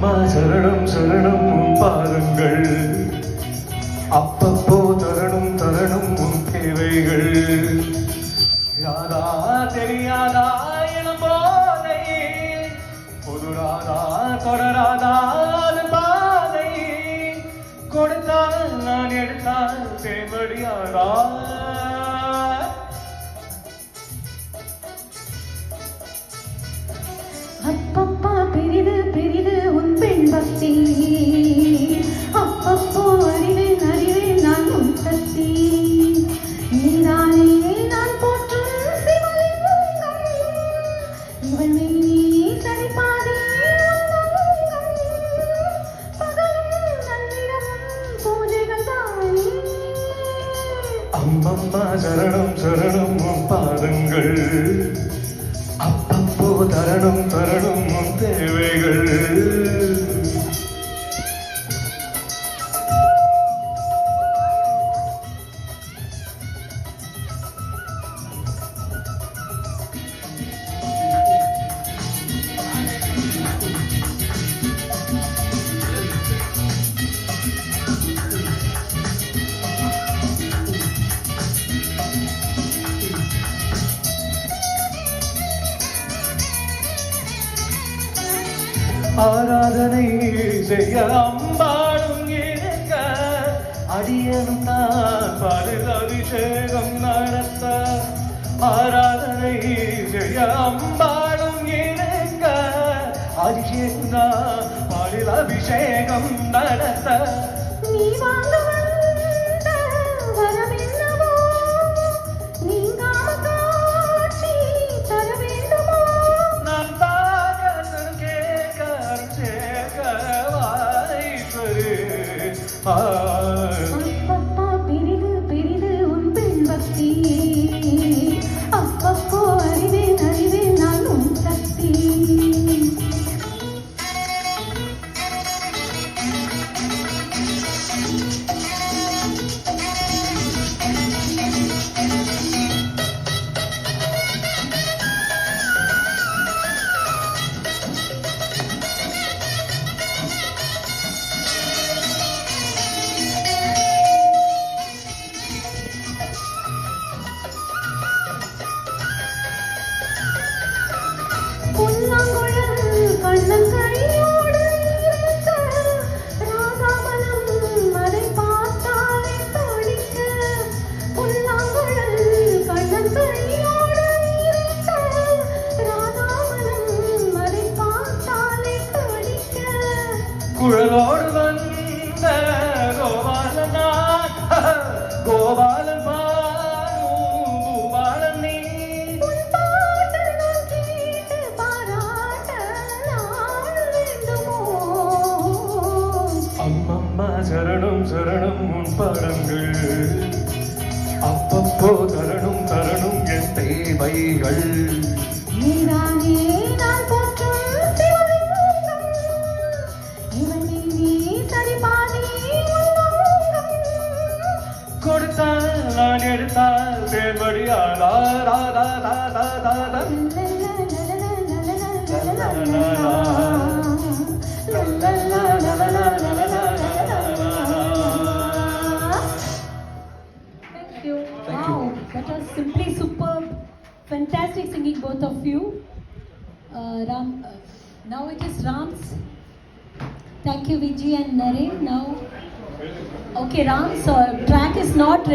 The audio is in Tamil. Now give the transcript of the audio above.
அம்மம்மா சரணம் சரணம் உன் பாதங்கள் அப்பப்போ தரணும் தரணும் உன் தேவைகள் யாரா தெரியாதா எனும் போதை பொதுராதா தொடராதா பாதை கொடுத்தால் நான் எடுத்தால் தேவடியாரா அப்பப்பா பெரிது பெரிது உன் பெண் பக்தி அப்பப்போ அறிவேன் அறிவேன் நான் உன் சக்தி நீதானே நான் போற்றும் சிவலிங்கம் இவள் நீ சரிபாதே பகலும் நள்ளிரவும் பூஜைகள் தானே அம்மம்மா சரணம் சரணம் உன் பாதங்கள் அப்பப்போ தரணும் தரணும் உன் தேவைகள் ஆராதனை செய்ய அம்பாடும் இருக்க அடியனும் தான் பாலில் அபிஷேகம் நடத்த ஆராதனை செய்ய அம்பாடும் இருக்க அபிஷேகம் தான் பாலில் அபிஷேகம் நடத்த நீ வாங்க வந்த வரமென்னவோ நீங்காம காட்சி தர வேண்டுமோ நான் அப்பப்பா பெரிது பெரிது உன் பெண் பக்தி அப்பப்போ அறிவேன் அறிவேன் நான் உன் சக்தி கண்ணன் கையோடு இருக்க ராகாமலம் அதை பார்த்தாலே துடிக்க புல்லாங்குழல் கண்ணன் கையோடு இருக்க ராகாமலம் அதை பார்த்தாலே துடிக்க குழலோடு வந்த கோபாலன் கோபாலன் பூபாலன் நீ அம்மம்மா சரணம் சரணம் உன் பாடங்கள் அப்பப்போ தரணும் தரணும் என் தேவைகள் நீதானே நான் போற்றும் சிவலிங்கம் இவன் நீ சரிபாதே கொடுத்தால் நான் எடுத்தால் தேவடியாளா Thank you. Wow, that was simply superb. Fantastic singing, both of you. Now it is Ram's. Thank you, Vijay and Naren. Now, okay, Ram's track is not ready.